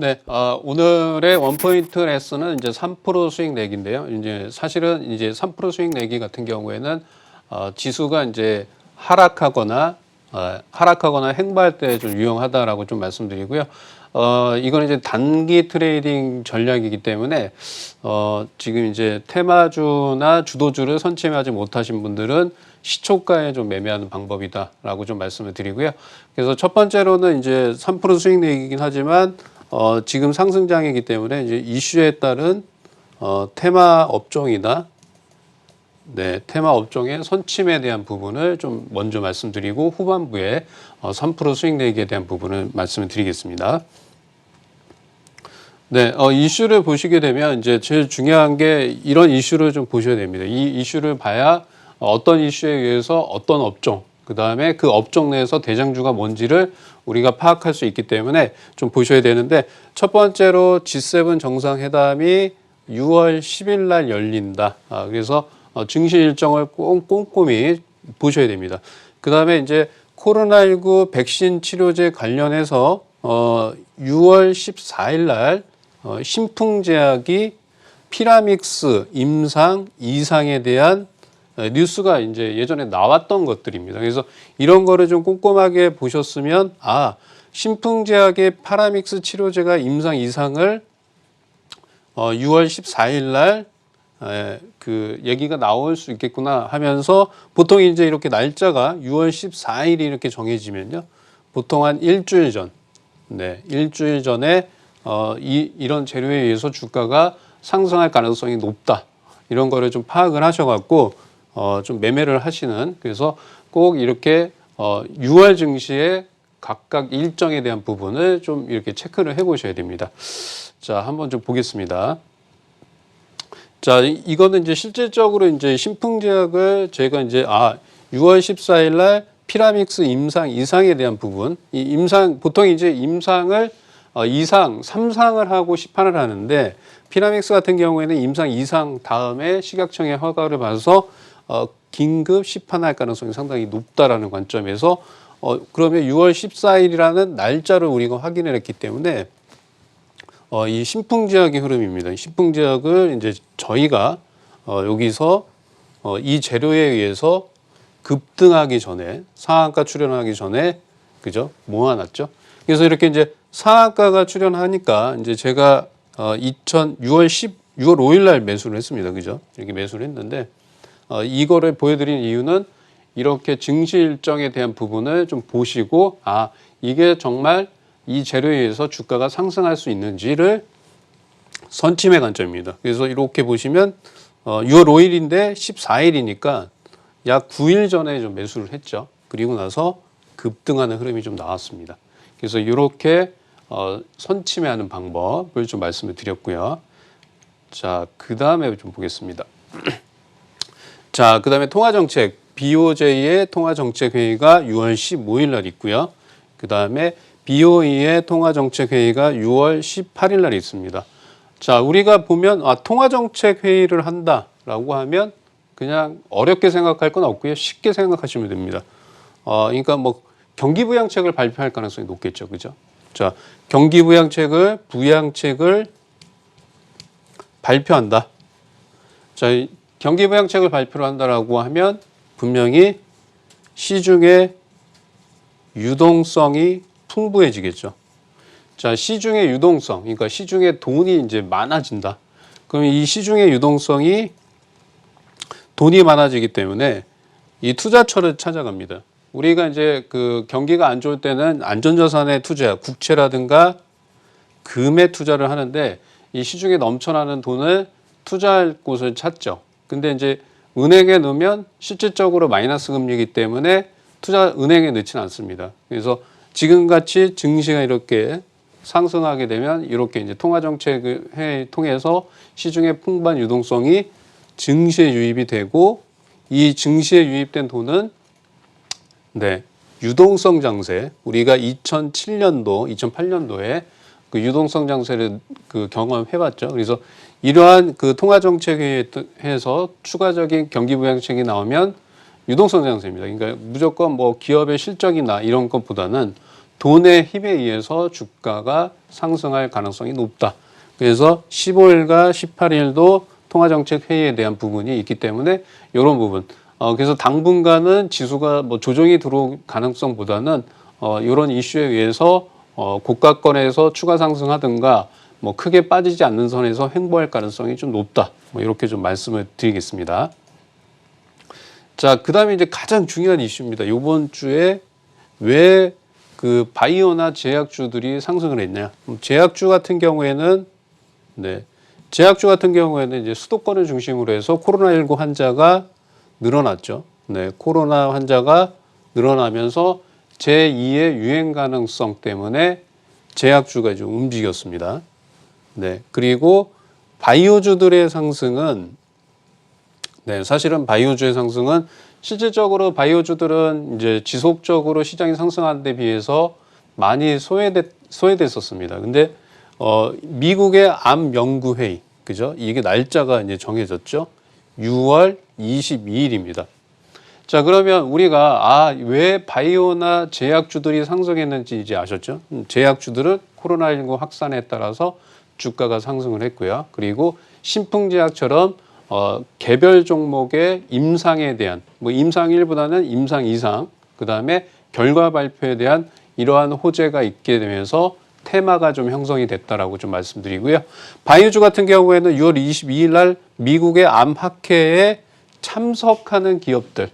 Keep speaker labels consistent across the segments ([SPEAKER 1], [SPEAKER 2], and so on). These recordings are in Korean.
[SPEAKER 1] 네, 오늘의 원포인트 레슨은 이제 3% 수익 내기인데요. 이제 사실은 이제 3% 수익 내기 같은 경우에는 지수가 이제 하락하거나 행보할 때 좀 유용하다라고 좀 말씀드리고요. 이건 이제 단기 트레이딩 전략이기 때문에 지금 이제 테마주나 주도주를 선점하지 못하신 분들은 시초가에 좀 매매하는 방법이다라고 좀 말씀을 드리고요. 그래서 첫 번째로는 이제 3% 수익 내기이긴 하지만 지금 상승장이기 때문에 이제 이슈에 따른 테마 업종이나 테마 업종의 선침에 대한 부분을 좀 먼저 말씀드리고 후반부에 3% 수익 내기에 대한 부분을 말씀을 드리겠습니다. 네, 이슈를 보시게 되면 이제 제일 중요한 게 이런 이슈를 좀 보셔야 됩니다. 이 이슈를 봐야 어떤 이슈에 의해서 어떤 업종, 그 다음에 그 업종 내에서 대장주가 뭔지를 우리가 파악할 수 있기 때문에 좀 보셔야 되는데, 첫 번째로 G7 정상회담이 6월 10일 날 열린다. 그래서 증시 일정을 꼼꼼히 보셔야 됩니다. 그 다음에 이제 코로나19 백신 치료제 관련해서 6월 14일 날 신풍제약이 피라믹스 임상 2상에 대한 뉴스가 이제 예전에 나왔던 것들입니다. 그래서 이런 거를 좀 꼼꼼하게 보셨으면 신풍제약의 파라믹스 치료제가 임상 2상을 6월 14일 날 그 얘기가 나올 수 있겠구나 하면서, 보통 이제 이렇게 날짜가 6월 14일이 이렇게 정해지면요, 보통 한 일주일 전, 일주일 전에 이런 재료에 의해서 주가가 상승할 가능성이 높다, 이런 거를 좀 파악을 하셔갖고 좀 매매를 하시는, 그래서 꼭 이렇게 6월 증시의 각각 일정에 대한 부분을 좀 이렇게 체크를 해보셔야 됩니다. 자, 한번 좀 보겠습니다. 자, 이거는 이제 실질적으로 이제 신풍제약을 제가 이제 6월 14일 날 피라믹스 임상 2상에 대한 부분, 이 임상, 보통 이제 임상을 2상, 3상을 하고 시판을 하는데, 피라믹스 같은 경우에는 임상 2상 다음에 식약청의 허가를 받아서 긴급 시판할 가능성이 상당히 높다라는 관점에서 그러면 6월 14일이라는 날짜를 우리가 확인을 했기 때문에 이 신풍제약의 흐름입니다. 신풍제약을 이제 저희가 여기서 이 재료에 의해서 급등하기 전에, 상한가 출현하기 전에, 그죠? 모아놨죠. 그래서 이렇게 이제 상한가가 출현하니까 이제 제가 6월 5일 날 매수를 했습니다. 그죠? 이렇게 매수를 했는데, 이거를 보여드린 이유는 이렇게 증시 일정에 대한 부분을 좀 보시고, 이게 정말 이 재료에 의해서 주가가 상승할 수 있는지를 선침의 관점입니다. 그래서 이렇게 보시면 6월 5일인데 14일이니까 약 9일 전에 좀 매수를 했죠. 그리고 나서 급등하는 흐름이 좀 나왔습니다. 그래서 이렇게 선침해하는 방법을 좀 말씀을 드렸고요. 자, 그 다음에 좀 보겠습니다. 자, 그 다음에 통화정책, BOJ의 통화정책회의가 6월 15일 날 있고요. 그 다음에 BOE의 통화정책회의가 6월 18일 날 있습니다. 자, 우리가 보면 통화정책회의를 한다라고 하면 그냥 어렵게 생각할 건 없고요. 쉽게 생각하시면 됩니다. 그러니까 뭐 경기부양책을 발표할 가능성이 높겠죠. 그죠? 자, 경기부양책을, 부양책을 발표한다. 자, 경기부양책을 발표를 한다라고 하면 분명히 시중에 유동성이 풍부해지겠죠. 자, 시중의 유동성, 그러니까 시중에 돈이 이제 많아진다. 그럼 이 시중의 유동성이, 돈이 많아지기 때문에 이 투자처를 찾아갑니다. 우리가 이제 그 경기가 안 좋을 때는 안전자산에 투자, 국채라든가 금에 투자를 하는데, 이 시중에 넘쳐나는 돈을 투자할 곳을 찾죠. 근데 이제 은행에 넣으면 실질적으로 마이너스 금리이기 때문에 은행에 넣지는 않습니다. 그래서 지금같이 증시가 이렇게 상승하게 되면 이렇게 이제 통화정책을 통해서 시중의 풍부한 유동성이 증시에 유입이 되고, 이 증시에 유입된 돈은 유동성 장세, 우리가 2007년도, 2008년도에 그 유동성 장세를 경험해봤죠. 그래서 이러한 그 통화정책회의에서 추가적인 경기부양책이 나오면 유동성 장세입니다. 그러니까 무조건 뭐 기업의 실적이나 이런 것보다는 돈의 힘에 의해서 주가가 상승할 가능성이 높다. 그래서 15일과 18일도 통화정책회의에 대한 부분이 있기 때문에 이런 부분. 그래서 당분간은 지수가 뭐 조정이 들어올 가능성보다는 이런 이슈에 의해서 고가권에서 추가 상승하든가 뭐 크게 빠지지 않는 선에서 횡보할 가능성이 좀 높다. 뭐 이렇게 좀 말씀을 드리겠습니다. 자, 그다음에 이제 가장 중요한 이슈입니다. 이번 주에 왜 그 바이오나 제약주들이 상승을 했냐? 제약주 같은 경우에는 제약주 같은 경우에는 이제 수도권을 중심으로 해서 코로나19 환자가 늘어났죠. 코로나 환자가 늘어나면서 제2의 유행 가능성 때문에 제약주가 좀 움직였습니다. 그리고 바이오주들의 상승은 사실은 바이오주의 상승은 실질적으로 바이오주들은 이제 지속적으로 시장이 상승하는 데 비해서 많이 소외됐었습니다. 근데 미국의 암 연구회의, 그죠? 이게 날짜가 이제 정해졌죠. 6월 22일입니다. 자, 그러면 우리가 왜 바이오나 제약주들이 상승했는지 이제 아셨죠? 제약주들은 코로나19 확산에 따라서 주가가 상승을 했고요. 그리고 신풍제약처럼 개별 종목의 임상에 대한 뭐 임상 1보다는 임상 2상, 그다음에 결과 발표에 대한 이러한 호재가 있게 되면서 테마가 좀 형성이 됐다라고 좀 말씀드리고요. 바이오주 같은 경우에는 6월 22일 날 미국의 암학회에 참석하는 기업들,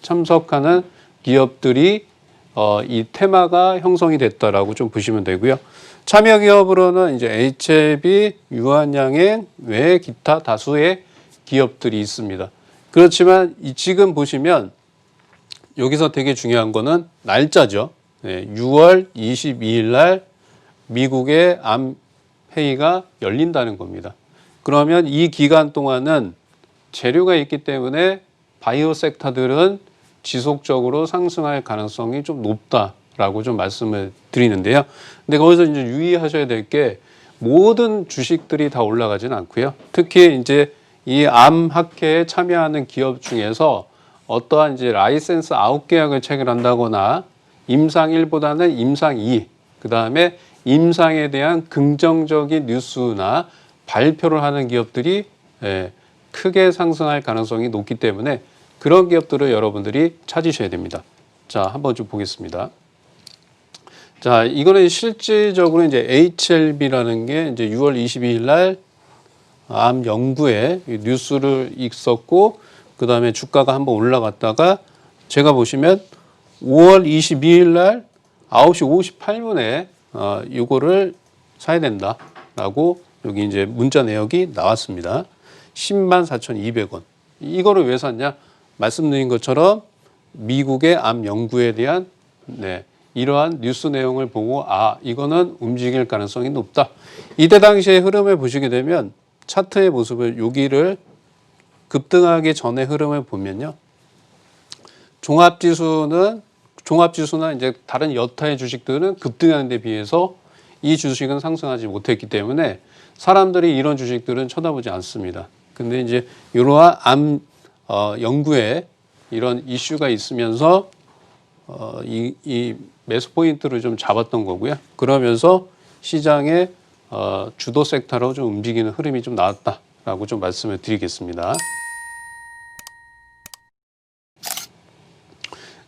[SPEAKER 1] 참석하는 기업들이 이 테마가 형성이 됐다라고 좀 보시면 되고요. 참여 기업으로는 이제 HLB, 유한양행 외 기타 다수의 기업들이 있습니다. 그렇지만 지금 보시면 여기서 되게 중요한 거는 날짜죠. 6월 22일 날 미국의 암 회의가 열린다는 겁니다. 그러면 이 기간 동안은 재료가 있기 때문에 바이오 섹터들은 지속적으로 상승할 가능성이 좀 높다라고 좀 말씀을 드리는데요. 근데 거기서 이제 유의하셔야 될 게 모든 주식들이 다 올라가지는 않고요. 특히 이제 이 암 학회에 참여하는 기업 중에서 어떠한 이제 라이센스 아웃 계약을 체결한다거나 임상 1보다는 임상 2, 그 다음에 임상에 대한 긍정적인 뉴스나 발표를 하는 기업들이 크게 상승할 가능성이 높기 때문에 그런 기업들을 여러분들이 찾으셔야 됩니다. 자, 한번 좀 보겠습니다. 자, 이거는 실질적으로 이제 HLB라는 게 이제 6월 22일 날 암 연구에 뉴스를 있었고, 그 다음에 주가가 한번 올라갔다가 제가 보시면 5월 22일 날 9시 58분에 이거를 사야 된다라고 여기 이제 문자 내역이 나왔습니다. 104,200원. 이거를 왜 샀냐? 말씀드린 것처럼 미국의 암 연구에 대한 이러한 뉴스 내용을 보고 이거는 움직일 가능성이 높다. 이때 당시의 흐름을 보시게 되면 차트의 모습을 여기를 급등하기 전의 흐름을 보면요. 종합지수나 이제 다른 여타의 주식들은 급등하는 데 비해서 이 주식은 상승하지 못했기 때문에 사람들이 이런 주식들은 쳐다보지 않습니다. 근데 이제 이러한 암 연구에 이런 이슈가 있으면서 이 매수 포인트를 좀 잡았던 거고요. 그러면서 시장의 주도 섹터로 좀 움직이는 흐름이 좀 나왔다라고 좀 말씀을 드리겠습니다.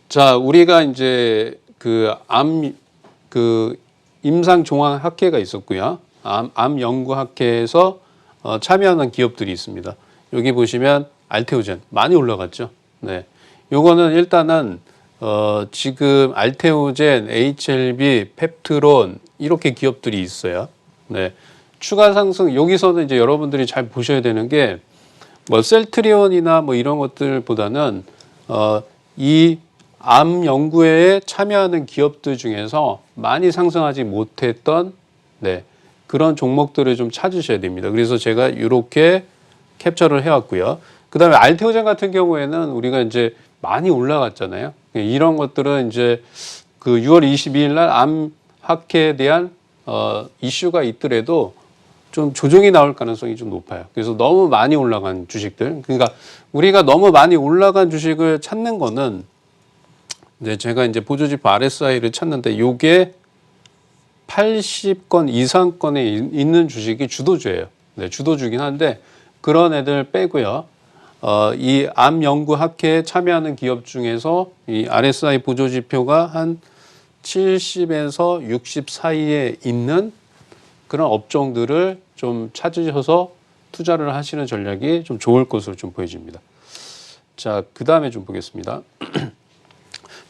[SPEAKER 1] 자, 우리가 이제 임상 종합 학회가 있었고요. 암 연구 학회에서 참여하는 기업들이 있습니다. 여기 보시면 알테오젠 많이 올라갔죠. 요거는 일단은 지금 알테오젠, HLB, 펩트론 이렇게 기업들이 있어요. 추가 상승 여기서는 이제 여러분들이 잘 보셔야 되는 게 뭐 셀트리온이나 뭐 이런 것들보다는 이 암 연구에 참여하는 기업들 중에서 많이 상승하지 못했던 그런 종목들을 좀 찾으셔야 됩니다. 그래서 제가 이렇게 캡처를 해왔고요. 그 다음에 알테오젠 같은 경우에는 우리가 이제 많이 올라갔잖아요. 이런 것들은 이제 그 6월 22일 날 암 학회에 대한 이슈가 있더라도 좀 조정이 나올 가능성이 좀 높아요. 그래서 너무 많이 올라간 주식들. 그러니까 우리가 너무 많이 올라간 주식을 찾는 거는 네, 제가 이제 보조지표 RSI를 찾는데 요게 80건 이상권에 있는 주식이 주도주예요. 네, 주도주긴 한데 그런 애들 빼고요. 이 암 연구 학회에 참여하는 기업 중에서 이 RSI 보조지표가 한 70에서 60 사이에 있는 그런 업종들을 좀 찾으셔서 투자를 하시는 전략이 좀 좋을 것으로 좀 보여집니다. 자, 그 다음에 좀 보겠습니다.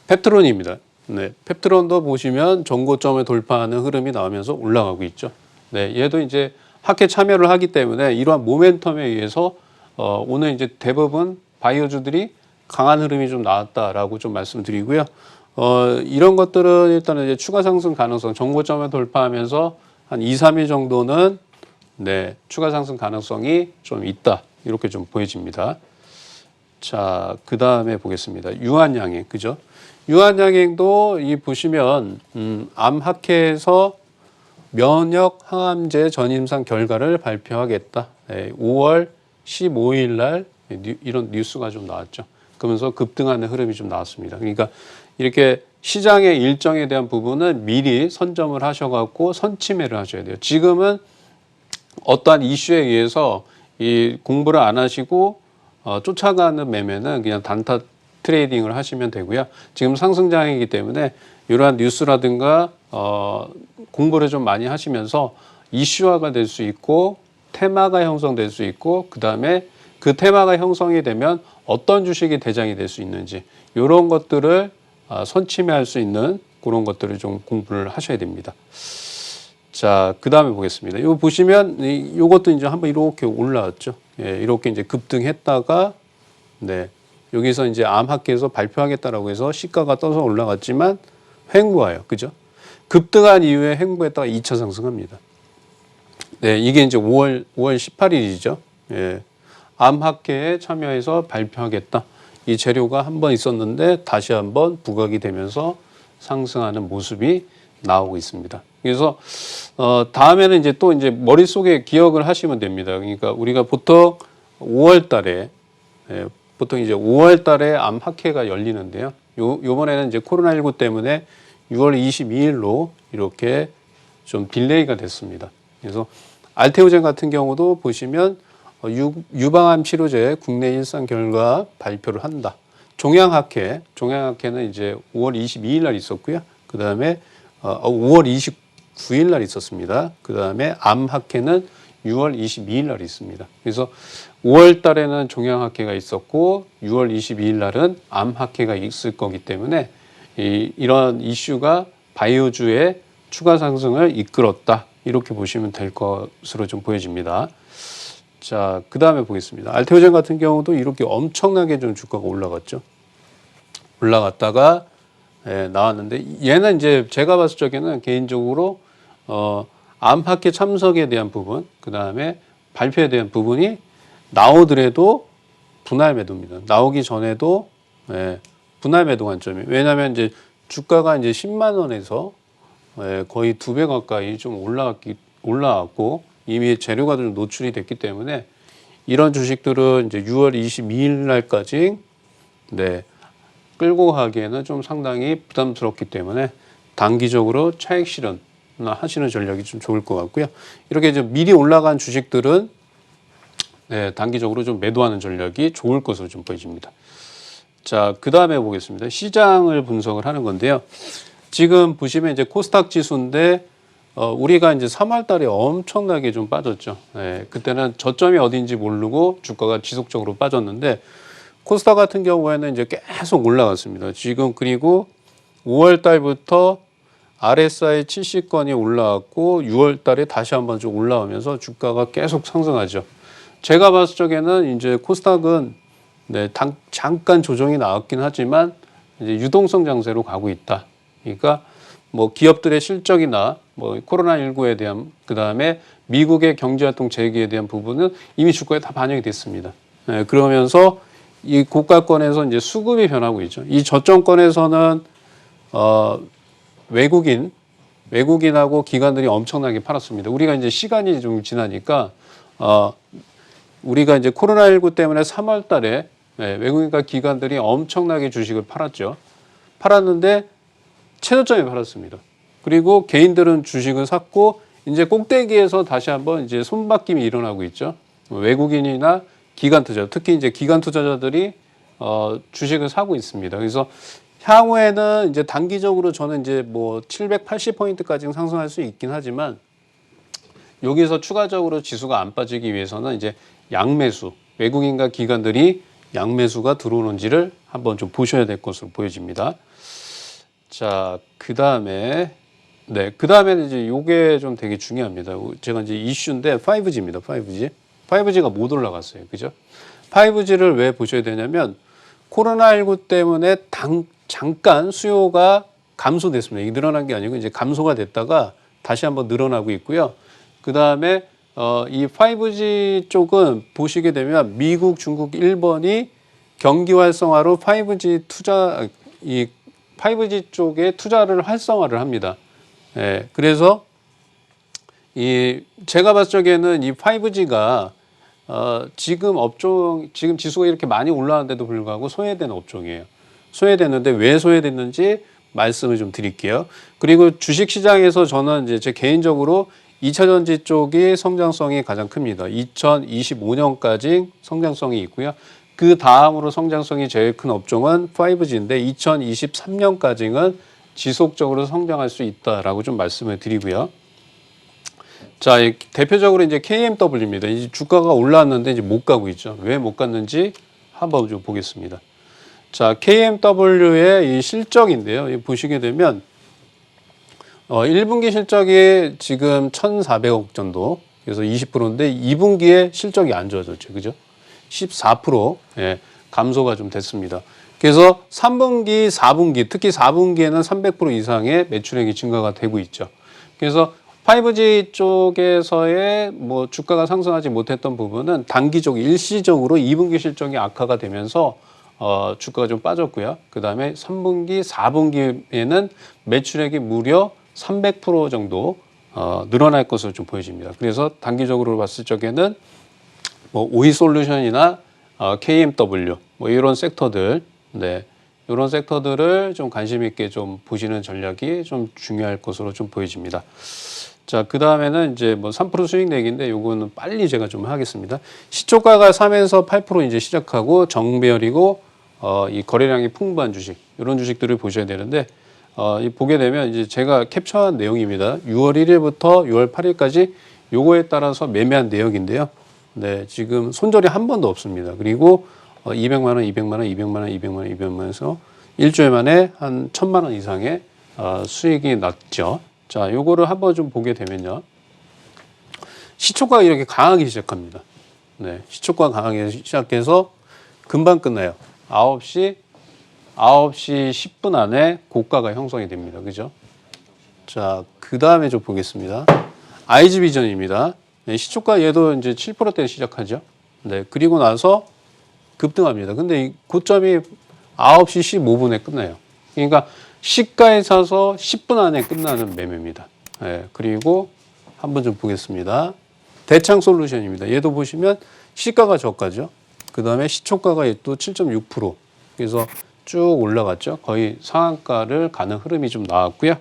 [SPEAKER 1] 펩트론입니다. 네, 펩트론도 보시면 전고점을 돌파하는 흐름이 나오면서 올라가고 있죠. 네, 얘도 이제 학회 참여를 하기 때문에 이러한 모멘텀에 의해서 오늘 이제 대부분 바이오주들이 강한 흐름이 좀 나왔다라고 좀 말씀드리고요. 이런 것들은 일단은 이제 추가 상승 가능성, 전고점을 돌파하면서 한 2, 3일 정도는 네, 추가 상승 가능성이 좀 있다. 이렇게 좀 보여집니다. 자, 그 다음에 보겠습니다. 유한양행, 그죠? 유한양행도 이 보시면 암학회에서 면역 항암제 전임상 결과를 발표하겠다. 네, 5월 15일 날 이런 뉴스가 좀 나왔죠. 그러면서 급등하는 흐름이 좀 나왔습니다. 그러니까 이렇게 시장의 일정에 대한 부분은 미리 선점을 하셔갖고 선침해를 하셔야 돼요. 지금은 어떠한 이슈에 의해서 이 공부를 안 하시고 쫓아가는 매매는 그냥 단타 트레이딩을 하시면 되고요. 지금 상승장이기 때문에 이러한 뉴스라든가 공부를 좀 많이 하시면서 이슈화가 될 수 있고 테마가 형성될 수 있고 그다음에 그 테마가 형성이 되면 어떤 주식이 대장이 될 수 있는지 이런 것들을 선침해할 수 있는 그런 것들을 좀 공부를 하셔야 됩니다. 자, 그 다음에 보겠습니다. 이거 보시면 이것도 이제 한번 이렇게 올라왔죠. 예, 이렇게 이제 급등했다가 네, 여기서 이제 암학회에서 발표하겠다라고 해서 시가가 떠서 올라갔지만 횡보해요. 그죠? 급등한 이후에 횡보했다가 2차 상승합니다. 네, 이게 이제 5월 18일이죠. 예. 암학회에 참여해서 발표하겠다. 이 재료가 한번 있었는데 다시 한번 부각이 되면서 상승하는 모습이 나오고 있습니다. 그래서 다음에는 이제 또 이제 머릿속에 기억을 하시면 됩니다. 그러니까 우리가 보통 5월 달에 보통 이제 5월 달에 암학회가 열리는데요. 요번에는 이제 코로나19 때문에 6월 22일로 이렇게 좀 딜레이가 됐습니다. 그래서 알테오젠 같은 경우도 보시면 유방암 치료제 국내 일상 결과 발표를 한다. 종양학회는 이제 5월 22일 날 있었고요. 그 다음에 5월 29일 날 있었습니다. 그 다음에 암학회는 6월 22일 날 있습니다. 그래서 5월 달에는 종양학회가 있었고 6월 22일 날은 암학회가 있을 거기 때문에 이런 이슈가 바이오주의 추가 상승을 이끌었다. 이렇게 보시면 될 것으로 좀 보여집니다. 자, 그 다음에 보겠습니다. 알테오젠 같은 경우도 이렇게 엄청나게 좀 주가가 올라갔죠. 올라갔다가 나왔는데 얘는 이제 제가 봤을 적에는 개인적으로 암학회 참석에 대한 부분, 그 다음에 발표에 대한 부분이 나오더라도 분할 매도입니다. 나오기 전에도 분할 매도 관점이에요. 왜냐하면 이제 주가가 이제 10만 원에서 거의 2배 가까이 좀 올라왔고 이미 재료가 좀 노출이 됐기 때문에 이런 주식들은 이제 6월 22일 날까지 끌고 가기에는 좀 상당히 부담스럽기 때문에 단기적으로 차익 실현 하시는 전략이 좀 좋을 것 같고요. 이렇게 이제 미리 올라간 주식들은 단기적으로 좀 매도하는 전략이 좋을 것으로 좀 보여집니다. 자, 그 다음에 보겠습니다. 시장을 분석을 하는 건데요. 지금 보시면 이제 코스닥 지수인데 우리가 이제 3월 달에 엄청나게 좀 빠졌죠. 그때는 저점이 어딘지 모르고 주가가 지속적으로 빠졌는데 코스닥 같은 경우에는 이제 계속 올라갔습니다. 지금 그리고 5월 달부터 RSI 70건이 올라왔고 6월 달에 다시 한번 좀 올라오면서 주가가 계속 상승하죠. 제가 봤을 적에는 이제 코스닥은 잠깐 조정이 나왔긴 하지만 이제 유동성 장세로 가고 있다. 그러니까 뭐 기업들의 실적이나 뭐 코로나19에 대한 그다음에 미국의 경제활동 재개에 대한 부분은 이미 주가에 다 반영이 됐습니다. 그러면서 이 고가권에서 이제 수급이 변하고 있죠. 이 저점권에서는 외국인하고 기관들이 엄청나게 팔았습니다. 우리가 이제 시간이 좀 지나니까 우리가 이제 코로나19 때문에 3월 달에 외국인과 기관들이 엄청나게 주식을 팔았죠. 팔았는데 최저점에 팔았습니다. 그리고 개인들은 주식을 샀고 이제 꼭대기에서 다시 한번 이제 손바뀜이 일어나고 있죠. 외국인이나 기관 투자, 특히 이제 기관 투자자들이 주식을 사고 있습니다. 그래서 향후에는 이제 단기적으로 저는 이제 뭐 780포인트까지는 상승할 수 있긴 하지만 여기서 추가적으로 지수가 안 빠지기 위해서는 이제 양매수, 외국인과 기관들이 양매수가 들어오는지를 한번 좀 보셔야 될 것으로 보여집니다. 자, 그 다음에는 이제 요게 좀 되게 중요합니다. 제가 이제 이슈인데 5G입니다. 5G. 5G가 못 올라갔어요. 그죠? 5G를 왜 보셔야 되냐면 코로나19 때문에 잠깐 수요가 감소됐습니다. 이게 늘어난 게 아니고 이제 감소가 됐다가 다시 한번 늘어나고 있고요. 그 다음에 이 5G 쪽은 보시게 되면 미국, 중국, 일본이 경기 활성화로 5G 이 5G 쪽에 투자를 활성화를 합니다. 예, 그래서 제가 봤을 적에는 이 5G가 지금 지수가 이렇게 많이 올라왔는데도 불구하고 소외되는 업종이에요. 소외됐는데 왜 소외됐는지 말씀을 좀 드릴게요. 그리고 주식 시장에서 저는 이제 제 개인적으로 2차 전지 쪽이 성장성이 가장 큽니다. 2025년까지 성장성이 있고요. 그 다음으로 성장성이 제일 큰 업종은 5G인데 2023년까지는 지속적으로 성장할 수 있다라고 좀 말씀을 드리고요. 자, 대표적으로 이제 KMW입니다. 이제 주가가 올라왔는데 이제 못 가고 있죠. 왜 못 갔는지 한번 좀 보겠습니다. 자, KMW의 이 실적인데요. 보시게 되면 1분기 실적이 지금 1,400억 정도, 그래서 20%인데 2분기에 실적이 안 좋아졌죠. 그죠? 14% 예, 감소가 좀 됐습니다. 그래서 3분기, 4분기, 특히 4분기에는 300% 이상의 매출액이 증가가 되고 있죠. 그래서 5G 쪽에서의 뭐 주가가 상승하지 못했던 부분은 단기적, 일시적으로 2분기 실적이 악화가 되면서 주가가 좀 빠졌고요. 그 다음에 3분기, 4분기에는 매출액이 무려 300% 정도 늘어날 것으로 좀 보여집니다. 그래서 단기적으로 봤을 적에는 뭐 오이솔루션이나 KMW 뭐 이런 섹터들, 네, 이런 섹터들을 좀 관심 있게 좀 보시는 전략이 좀 중요할 것으로 좀 보여집니다. 자, 그 다음에는 이제 뭐 3% 수익 내기인데 요거는 빨리 제가 좀 하겠습니다. 시초가가 3에서 8% 이제 시작하고 정배열이고 이 거래량이 풍부한 주식, 이런 주식들을 보셔야 되는데 보게 되면 이제 제가 캡처한 내용입니다. 6월 1일부터 6월 8일까지 요거에 따라서 매매한 내역인데요. 네, 지금 손절이 한 번도 없습니다. 그리고 200만 원, 200만 원, 200만 원, 200만 원, 200만 원에서 일주일 만에 한 1,000만 원 이상의 수익이 났죠. 자, 요거를 한번 좀 보게 되면요. 시초가가 이렇게 강하게 시작합니다. 네, 시초가 강하게 시작해서 금방 끝나요. 9시 10분 안에 고가가 형성이 됩니다. 그죠? 자, 그 다음에 좀 보겠습니다. IG비전입니다. 네, 시초가 얘도 이제 7%대 시작하죠. 네, 그리고 나서 급등합니다. 근데 이 고점이 9시 15분에 끝나요. 그러니까 시가에 사서 10분 안에 끝나는 매매입니다. 네, 그리고 한번 좀 보겠습니다. 대창솔루션입니다. 얘도 보시면 시가가 저가죠. 그 다음에 시초가가 또 7.6%. 그래서 쭉 올라갔죠. 거의 상한가를 가는 흐름이 좀 나왔고요.